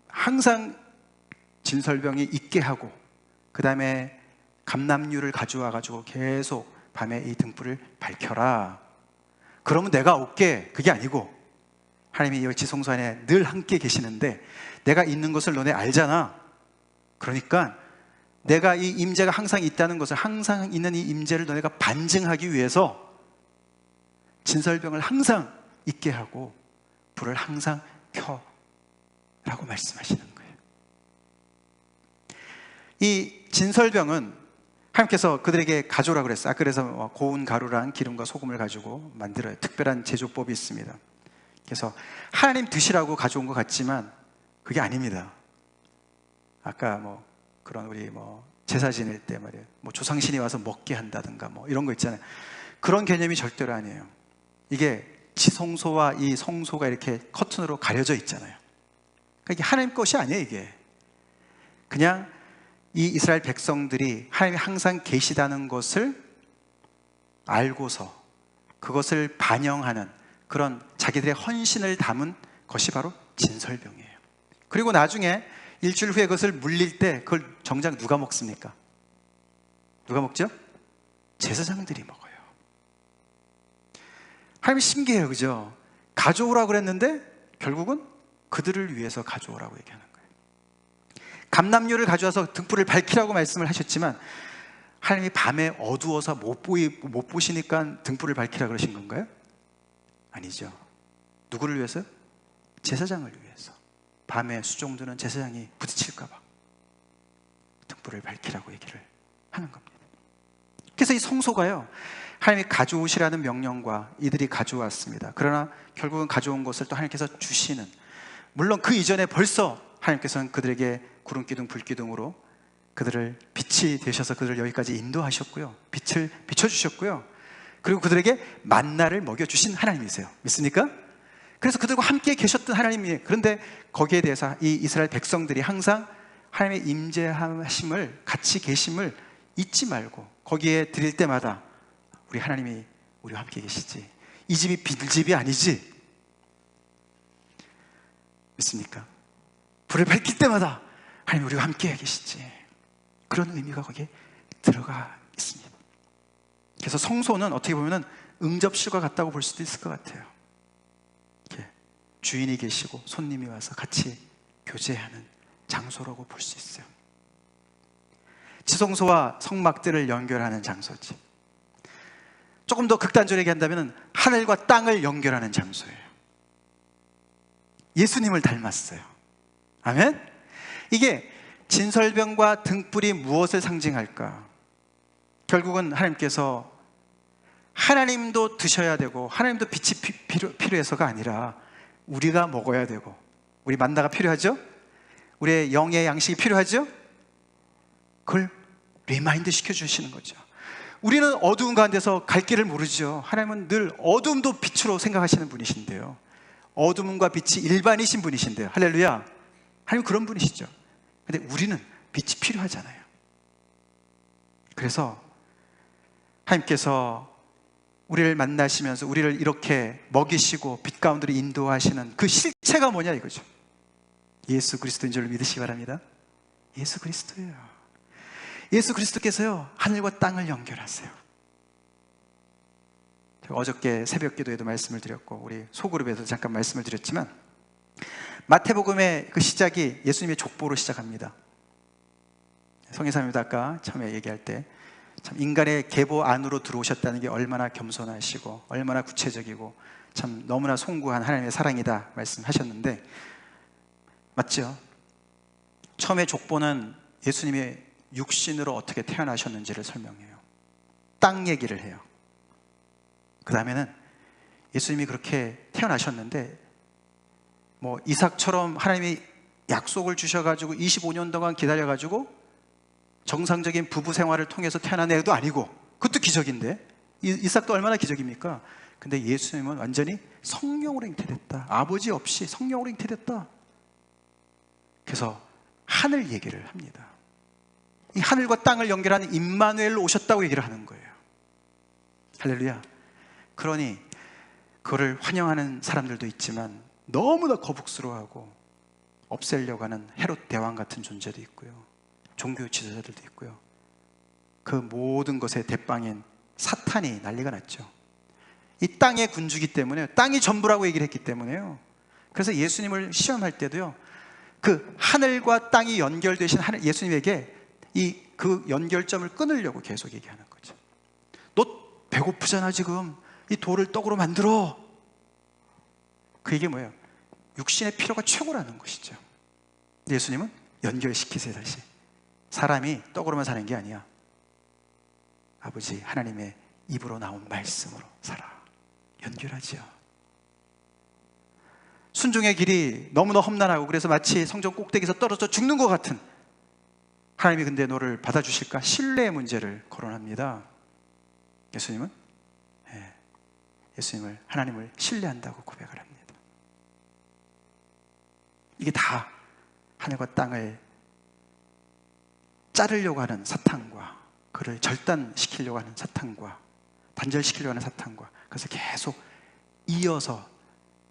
항상 진설병이 있게 하고 그 다음에 감람류를 가져와 가지고 계속 밤에 이 등불을 밝혀라. 그러면 내가 올게. 그게 아니고 하나님이 이 지성소 안에 늘 함께 계시는데 내가 있는 것을 너네 알잖아. 그러니까 내가 이 임재가 항상 있다는 것을, 항상 있는 이 임재를 너네가 반증하기 위해서 진설병을 항상 있게 하고 불을 항상 켜라고 말씀하시는 거예요. 이 진설병은 하나님께서 그들에게 가져오라고 그랬어요. 그래서 고운 가루랑 기름과 소금을 가지고 만들어요. 특별한 제조법이 있습니다. 그래서 하나님 드시라고 가져온 것 같지만 그게 아닙니다. 아까 그런 우리 제사 지낼 때 말이에요. 조상신이 와서 먹게 한다든가 이런 거 있잖아요. 그런 개념이 절대로 아니에요. 이게 지성소와 이 성소가 이렇게 커튼으로 가려져 있잖아요. 그러니까 이게 하나님 것이 아니에요. 이게 그냥 이 이스라엘 백성들이 하나님이 항상 계시다는 것을 알고서 그것을 반영하는 그런 자기들의 헌신을 담은 것이 바로 진설병이에요. 그리고 나중에 일주일 후에 그것을 물릴 때 그걸 정작 누가 먹습니까? 누가 먹죠? 제사장들이 먹어요. 하나님이 신기해요, 그죠? 가져오라고 그랬는데 결국은 그들을 위해서 가져오라고 얘기하는 거예요. 감람류를 가져와서 등불을 밝히라고 말씀을 하셨지만 하나님이 밤에 어두워서 못 보시니까 등불을 밝히라 그러신 건가요? 아니죠. 누구를 위해서요? 제사장을 위해서. 밤에 수종드는 제사장이 부딪힐까 봐 등불을 밝히라고 얘기를 하는 겁니다. 그래서 이 성소가요, 하나님이 가져오시라는 명령과 이들이 가져왔습니다. 그러나 결국은 가져온 것을 또 하나님께서 주시는, 물론 그 이전에 벌써 하나님께서는 그들에게 구름기둥 불기둥으로 그들을 빛이 되셔서 그들을 여기까지 인도하셨고요, 빛을 비춰주셨고요, 그리고 그들에게 만나를 먹여주신 하나님이세요. 믿습니까? 그래서 그들과 함께 계셨던 하나님이에요. 그런데 거기에 대해서 이 이스라엘 백성들이 항상 하나님의 임재하심을, 같이 계심을 잊지 말고 거기에 드릴 때마다 우리 하나님이 우리와 함께 계시지, 이 집이 빌집이 아니지, 믿습니까? 불을 밝힐 때마다 하나님 우리와 함께 계시지, 그런 의미가 거기에 들어가 있습니다. 그래서 성소는 어떻게 보면 응접실과 같다고 볼 수도 있을 것 같아요. 이렇게 주인이 계시고 손님이 와서 같이 교제하는 장소라고 볼 수 있어요. 지성소와 성막들을 연결하는 장소지. 조금 더 극단적으로 얘기한다면 하늘과 땅을 연결하는 장소예요. 예수님을 닮았어요. 아멘? 이게 진설병과 등불이 무엇을 상징할까? 결국은 하나님께서 하나님도 드셔야 되고 하나님도 빛이 필요해서가 아니라 우리가 먹어야 되고, 우리 만나가 필요하죠? 우리의 영의 양식이 필요하죠? 그걸 리마인드 시켜주시는 거죠. 우리는 어두운 가운데서 갈 길을 모르죠. 하나님은 늘 어둠도 빛으로 생각하시는 분이신데요, 어둠과 빛이 일반이신 분이신데요. 할렐루야. 하나님 그런 분이시죠. 근데 우리는 빛이 필요하잖아요. 그래서 하나님께서 우리를 만나시면서 우리를 이렇게 먹이시고 빛 가운데로 인도하시는 그 실체가 뭐냐 이거죠. 예수 그리스도인 줄 믿으시기 바랍니다. 예수 그리스도예요. 예수 그리스도께서요, 하늘과 땅을 연결하세요. 제가 어저께 새벽 기도에도 말씀을 드렸고 우리 소그룹에서 잠깐 말씀을 드렸지만, 마태복음의 그 시작이 예수님의 족보로 시작합니다. 성인사님도 아까 처음에 얘기할 때 참 인간의 계보 안으로 들어오셨다는 게 얼마나 겸손하시고 얼마나 구체적이고 참 너무나 송구한 하나님의 사랑이다 말씀하셨는데, 맞죠? 처음에 족보는 예수님이 육신으로 어떻게 태어나셨는지를 설명해요. 땅 얘기를 해요. 그 다음에는 예수님이 그렇게 태어나셨는데 이삭처럼 하나님이 약속을 주셔가지고 25년 동안 기다려가지고 정상적인 부부 생활을 통해서 태어난 애도 아니고, 그것도 기적인데, 이삭도 얼마나 기적입니까? 근데 예수님은 완전히 성령으로 잉태됐다. 아버지 없이 성령으로 잉태됐다. 그래서 하늘 얘기를 합니다. 이 하늘과 땅을 연결하는 임마누엘로 오셨다고 얘기를 하는 거예요. 할렐루야. 그러니 그거를 환영하는 사람들도 있지만 너무나 거북스러워하고 없애려고 하는 헤롯 대왕 같은 존재도 있고요, 종교 지도자들도 있고요. 그 모든 것의 대빵인 사탄이 난리가 났죠. 이 땅의 군주기 때문에, 땅이 전부라고 얘기를 했기 때문에요. 그래서 예수님을 시험할 때도요, 그 하늘과 땅이 연결되신 예수님에게 그 연결점을 끊으려고 계속 얘기하는 거죠. 너 배고프잖아 지금. 이 돌을 떡으로 만들어. 그 얘기 뭐예요? 육신의 필요가 최고라는 것이죠. 예수님은 연결시키세요. 다시 사람이 떡으로만 사는 게 아니야. 아버지 하나님의 입으로 나온 말씀으로 살아. 연결하죠. 순종의 길이 너무나 험난하고, 그래서 마치 성전 꼭대기에서 떨어져 죽는 것 같은, 하나님이 근데 너를 받아주실까? 신뢰의 문제를 거론합니다. 예수님은 예수님을, 하나님을 신뢰한다고 고백을 합니다. 이게 다 하늘과 땅을 자르려고 하는 사탄과, 그를 절단시키려고 하는 사탄과, 단절시키려고 하는 사탄과, 그래서 계속 이어서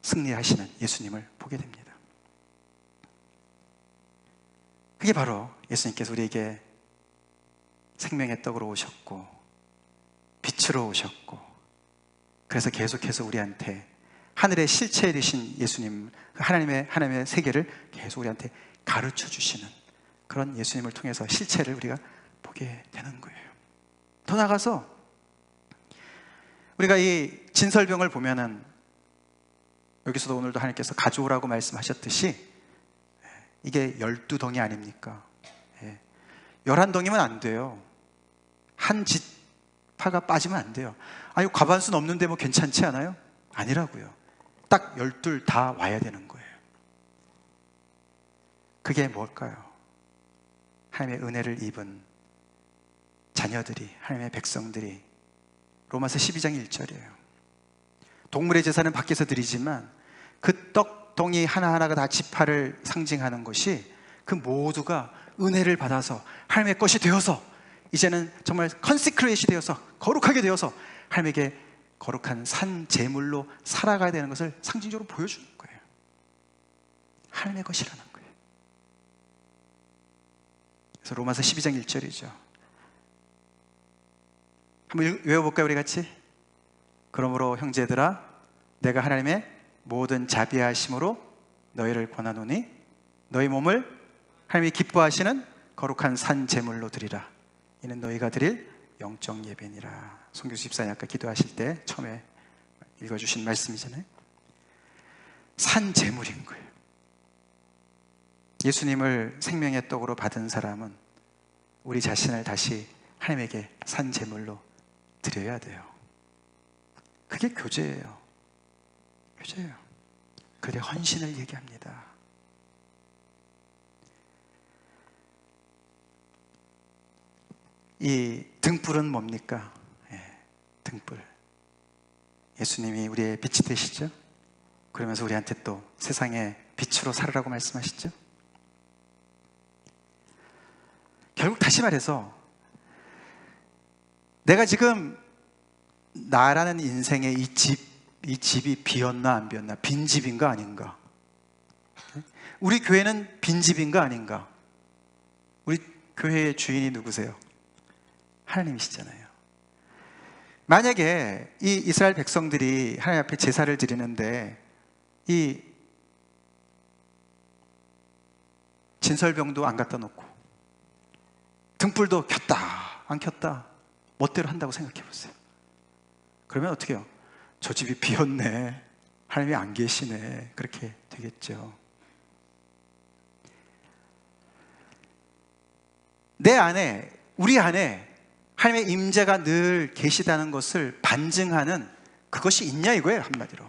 승리하시는 예수님을 보게 됩니다. 그게 바로 예수님께서 우리에게 생명의 떡으로 오셨고 빛으로 오셨고, 그래서 계속해서 우리한테 하늘의 실체 되신 예수님, 하나님의 세계를 계속 우리한테 가르쳐 주시는 그런 예수님을 통해서 실체를 우리가 보게 되는 거예요. 더 나아가서 우리가 이 진설병을 보면은, 여기서도 오늘도 하나님께서 가져오라고 말씀하셨듯이 이게 12덩이 아닙니까? 11덩이면 안 돼요. 한 지파가 빠지면 안 돼요. 아니 과반수 넘는데 뭐 괜찮지 않아요? 아니라고요. 딱 12 다 와야 되는 거예요. 그게 뭘까요? 하나님의 은혜를 입은 자녀들이, 하나님의 백성들이, 로마서 12장 1절이에요. 동물의 제사는 밖에서 드리지만 그 떡덩이 하나하나가 다 지파를 상징하는 것이, 그 모두가 은혜를 받아서 하나님의 것이 되어서 이제는 정말 컨시크레이시 되어서 거룩하게 되어서 하나님에게 거룩한 산 제물로 살아가야 되는 것을 상징적으로 보여주는 거예요. 하나님의 것이라는 거예요. 그래서 로마서 12장 1절이죠. 한번 외워볼까요, 우리 같이? 그러므로 형제들아, 내가 하나님의 모든 자비하심으로 너희를 권하노니 너희 몸을 하나님이 기뻐하시는 거룩한 산 제물로 드리라. 이는 너희가 드릴 영적 예배니라. 송교수 집사님 아까 기도하실 때 처음에 읽어주신 말씀이잖아요. 산 제물인 거예요. 예수님을 생명의 떡으로 받은 사람은 우리 자신을 다시 하나님에게 산 제물로 드려야 돼요. 그게 교제예요. 교제예요. 그들의 헌신을 얘기합니다. 이 등불은 뭡니까? 등불. 예수님이 우리의 빛이 되시죠? 그러면서 우리한테 또 세상의 빛으로 살으라고 말씀하시죠? 결국 다시 말해서 내가 지금 나라는 인생의 이 집이 비었나 안 비었나, 빈집인가 아닌가, 우리 교회는 빈집인가 아닌가, 우리 교회의 주인이 누구세요? 하나님이시잖아요. 만약에 이 이스라엘 백성들이 하나님 앞에 제사를 드리는데 이 진설병도 안 갖다 놓고 등불도 켰다 안 켰다 멋대로 한다고 생각해 보세요. 그러면 어떻게 해요? 저 집이 비었네, 하나님이 안 계시네, 그렇게 되겠죠. 내 안에, 우리 안에 하나님의 임재가 늘 계시다는 것을 반증하는 그것이 있냐 이거예요, 한마디로.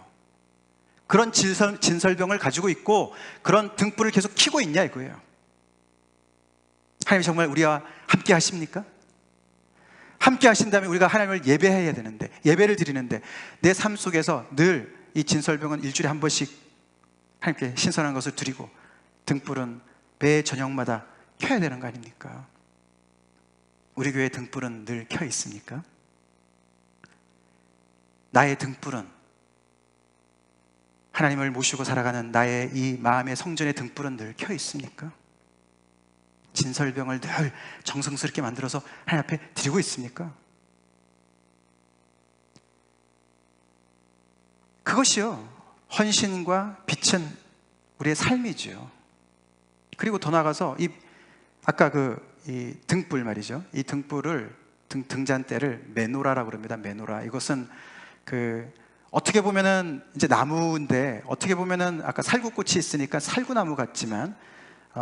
그런 진설병을 가지고 있고 그런 등불을 계속 켜고 있냐 이거예요. 하나님이 정말 우리와 함께 하십니까? 함께 하신다면 우리가 하나님을 예배해야 되는데, 예배를 드리는데, 내 삶 속에서 늘 이 진설병은 일주일에 한 번씩 하나님께 신선한 것을 드리고, 등불은 매 저녁마다 켜야 되는 거 아닙니까? 우리 교회 등불은 늘 켜 있습니까? 나의 등불은, 하나님을 모시고 살아가는 나의 이 마음의 성전의 등불은 늘 켜 있습니까? 진설병을 늘 정성스럽게 만들어서 하나님 앞에 드리고 있습니까? 그것이요, 헌신과 빛은 우리의 삶이지요. 그리고 더 나아가서 아까 이 등불 말이죠. 이 등불을 등잔대를 메노라라고 그럽니다. 메노라. 이것은 어떻게 보면은 이제 나무인데, 어떻게 보면은 아까 살구꽃이 있으니까 살구나무 같지만,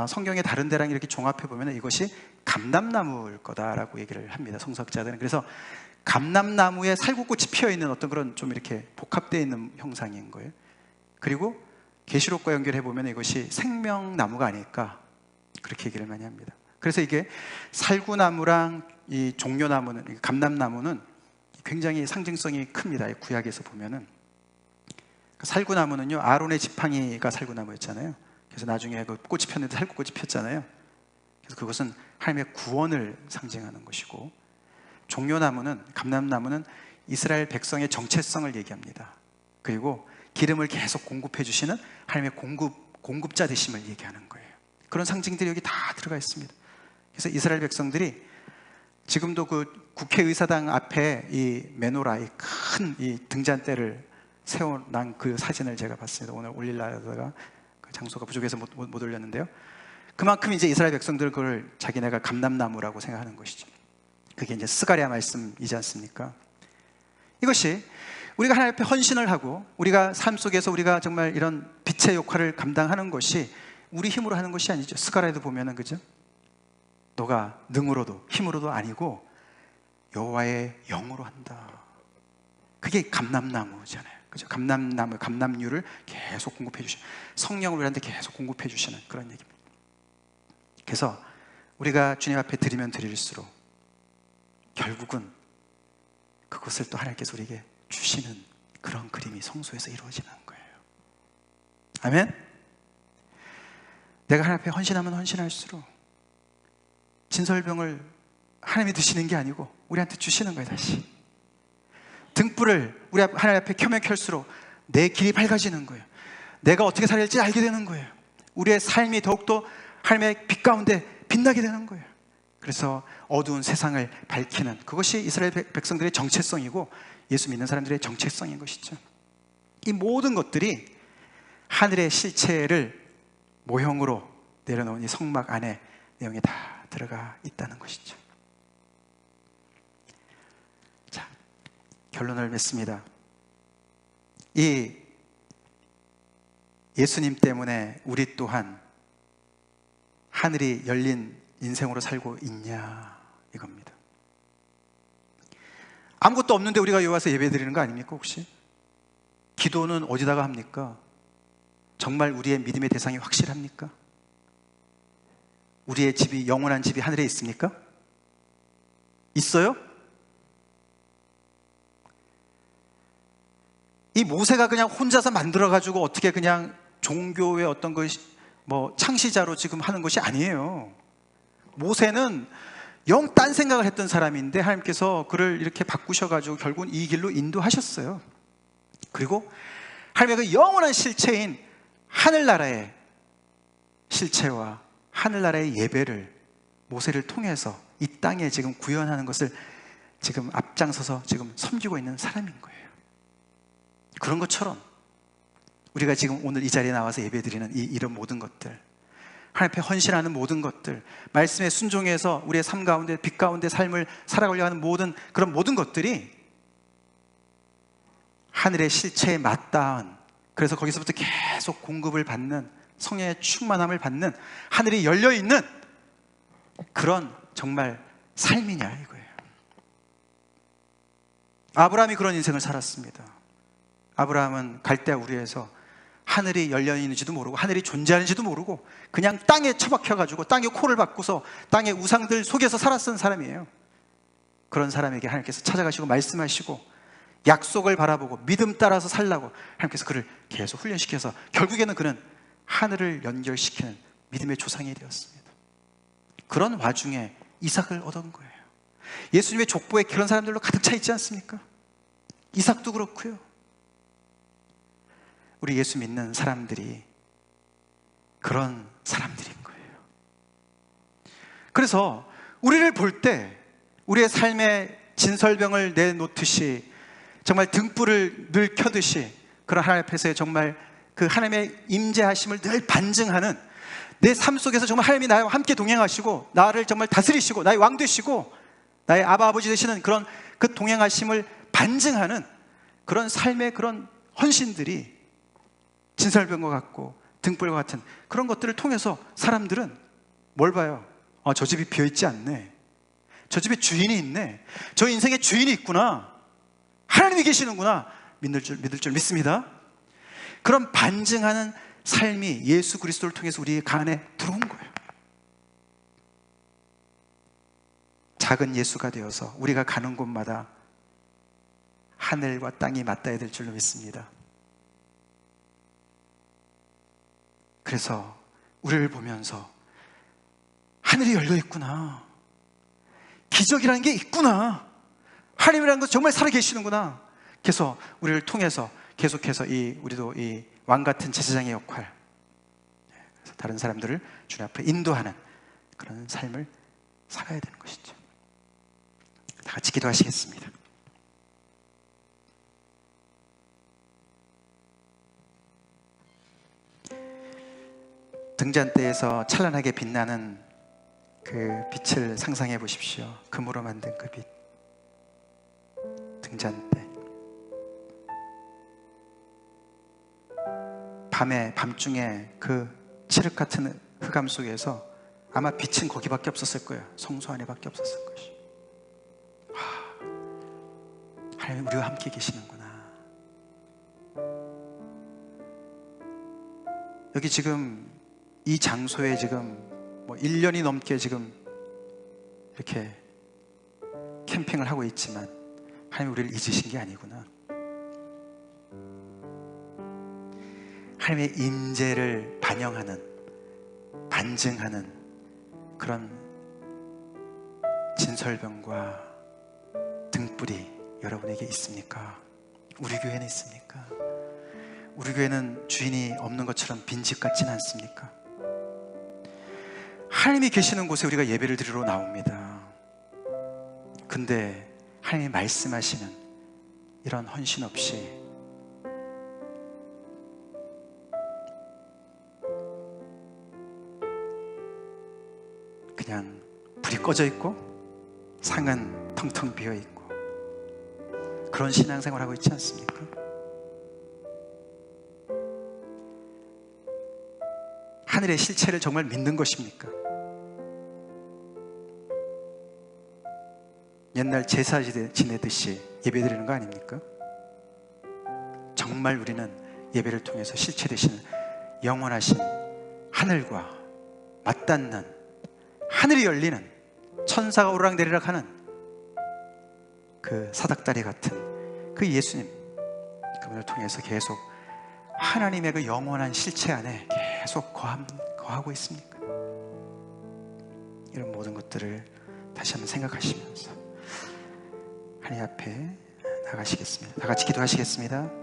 성경의 다른 데랑 이렇게 종합해 보면 이것이 감람나무일 거다라고 얘기를 합니다, 성서학자들은. 그래서 감람나무에 살구꽃이 피어 있는 어떤 그런 좀 이렇게 복합되어 있는 형상인 거예요. 그리고 계시록과 연결해 보면 이것이 생명나무가 아닐까, 그렇게 얘기를 많이 합니다. 그래서 이게 살구나무랑 이 종려나무는, 감람나무는 굉장히 상징성이 큽니다. 구약에서 보면은 살구나무는요, 아론의 지팡이가 살구나무였잖아요. 그래서 나중에 그 꽃이 폈는데 살구꽃이 폈잖아요. 그래서 그것은 하나님의 구원을 상징하는 것이고, 종려나무는, 감람나무는 이스라엘 백성의 정체성을 얘기합니다. 그리고 기름을 계속 공급해 주시는 하나님의 공급자 되심을 얘기하는 거예요. 그런 상징들이 여기 다 들어가 있습니다. 그래서 이스라엘 백성들이 지금도 그 국회의사당 앞에 이 메노라, 이 큰 이 등잔대를 세워놓은 그 사진을 제가 봤습니다. 오늘 올리려다가 그 장소가 부족해서 못 올렸는데요. 그만큼 이제 이스라엘 백성들 그걸 자기네가 감람나무라고 생각하는 것이죠. 그게 이제 스가랴 말씀이지 않습니까? 이것이 우리가 하나님 앞에 헌신을 하고, 우리가 삶 속에서 우리가 정말 이런 빛의 역할을 감당하는 것이 우리 힘으로 하는 것이 아니죠. 스가랴에도 보면은, 그죠? 너가 능으로도 힘으로도 아니고 여호와의 영으로 한다. 그게 감람나무잖아요, 그죠? 감람나무, 감람류를 계속 공급해 주시는, 성령을 우리한테 계속 공급해 주시는 그런 얘기입니다. 그래서 우리가 주님 앞에 드리면 드릴수록 결국은 그것을 또 하나님께서 우리에게 주시는 그런 그림이 성소에서 이루어지는 거예요. 아멘? 내가 하나님 앞에 헌신하면 헌신할수록 진설병을 하나님이 드시는 게 아니고 우리한테 주시는 거예요. 다시 등불을 우리 하나님 앞에 켜면 켤수록 내 길이 밝아지는 거예요. 내가 어떻게 살아야 할지 알게 되는 거예요. 우리의 삶이 더욱더 하나님의 빛 가운데 빛나게 되는 거예요. 그래서 어두운 세상을 밝히는, 그것이 이스라엘 백성들의 정체성이고 예수 믿는 사람들의 정체성인 것이죠. 이 모든 것들이 하늘의 실체를 모형으로 내려놓은 이 성막 안에 내용이 다 들어가 있다는 것이죠. 자, 결론을 맺습니다. 이 예수님 때문에 우리 또한 하늘이 열린 인생으로 살고 있냐, 이겁니다. 아무것도 없는데 우리가 여기 와서 예배 드리는 거 아닙니까? 혹시 기도는 어디다가 합니까? 정말 우리의 믿음의 대상이 확실합니까? 우리의 집이, 영원한 집이 하늘에 있습니까? 있어요? 이 모세가 그냥 혼자서 만들어가지고 어떻게 그냥 종교의 어떤 것이 뭐 창시자로 지금 하는 것이 아니에요. 모세는 영 딴 생각을 했던 사람인데 하나님께서 그를 이렇게 바꾸셔가지고 결국은 이 길로 인도하셨어요. 그리고 하나님의 그 영원한 실체인 하늘나라의 실체와 하늘나라의 예배를 모세를 통해서 이 땅에 지금 구현하는 것을 지금 앞장서서 지금 섬기고 있는 사람인 거예요. 그런 것처럼 우리가 지금 오늘 이 자리에 나와서 예배드리는 이런 모든 것들, 하나님 앞에 헌신하는 모든 것들, 말씀에 순종해서 우리의 삶 가운데, 빛 가운데 삶을 살아가려고 하는 그런 모든 것들이 하늘의 실체에 맞닿은, 그래서 거기서부터 계속 공급을 받는, 성령의 충만함을 받는, 하늘이 열려있는 그런 정말 삶이냐, 이거예요. 아브라함이 그런 인생을 살았습니다. 아브라함은 갈대아 우르에서 하늘이 열려 있는지도 모르고 하늘이 존재하는지도 모르고 그냥 땅에 처박혀가지고 땅에 코를 박고서 땅의 우상들 속에서 살았던 사람이에요. 그런 사람에게 하나님께서 찾아가시고 말씀하시고 약속을 바라보고 믿음 따라서 살라고 하나님께서 그를 계속 훈련시켜서 결국에는 그는 하늘을 연결시키는 믿음의 조상이 되었습니다. 그런 와중에 이삭을 얻은 거예요. 예수님의 족보에 그런 사람들로 가득 차 있지 않습니까? 이삭도 그렇고요. 우리 예수 믿는 사람들이 그런 사람들인 거예요. 그래서 우리를 볼 때 우리의 삶의 진설병을 내놓듯이 정말 등불을 늘 켜듯이 그런 하나님 앞에서 정말 그 하나님의 임재하심을 늘 반증하는 내 삶 속에서 정말 하나님이 나와 함께 동행하시고 나를 정말 다스리시고 나의 왕 되시고 나의 아버지 되시는 그런 그 동행하심을 반증하는 그런 삶의 그런 헌신들이 진설병과 같고 등불과 같은 그런 것들을 통해서 사람들은 뭘 봐요? 저 집이 비어있지 않네. 저 집에 주인이 있네. 저 인생에 주인이 있구나. 하나님이 계시는구나. 믿을 줄 믿습니다. 그런 반증하는 삶이 예수 그리스도를 통해서 우리 안에 들어온 거예요. 작은 예수가 되어서 우리가 가는 곳마다 하늘과 땅이 맞닿아야 될 줄로 믿습니다. 그래서 우리를 보면서 하늘이 열려 있구나. 기적이라는 게 있구나. 하나님이라는 것 정말 살아계시는구나. 그래서 우리를 통해서 계속해서 우리도 이 왕 같은 제사장의 역할, 그래서 다른 사람들을 주님 앞에 인도하는 그런 삶을 살아야 되는 것이죠. 다 같이 기도하시겠습니다. 등잔대에서 찬란하게 빛나는 그 빛을 상상해 보십시오. 금으로 만든 그 빛, 등잔대. 밤중에 그 칠흑 같은 흑암 속에서 아마 빛은 거기밖에 없었을 거예요. 성소 안에밖에 없었을 것이. 하나님 우리와 함께 계시는구나. 여기 지금 이 장소에 지금 1년이 넘게 지금 이렇게 캠핑을 하고 있지만 하나님 우리를 잊으신 게 아니구나. 하나님의 임재를 반영하는, 반증하는 그런 진설병과 등불이 여러분에게 있습니까? 우리 교회는 있습니까? 우리 교회는 주인이 없는 것처럼 빈집 같지는 않습니까? 하나님이 계시는 곳에 우리가 예배를 드리러 나옵니다. 근데 하나님이 말씀하시는 이런 헌신 없이 그냥 불이 꺼져 있고 상은 텅텅 비어 있고 그런 신앙생활을 하고 있지 않습니까? 하늘의 실체를 정말 믿는 것입니까? 옛날 제사 지내듯이 예배드리는 거 아닙니까? 정말 우리는 예배를 통해서 실체 되시는 영원하신 하늘과 맞닿는, 하늘이 열리는, 천사가 오르락내리락 하는 그 사닥다리 같은 그 예수님, 그분을 통해서 계속 하나님의 그 영원한 실체 안에 계속 거하고 있습니까? 이런 모든 것들을 다시 한번 생각하시면서 하나님 앞에 나가시겠습니다. 다 같이 기도하시겠습니다.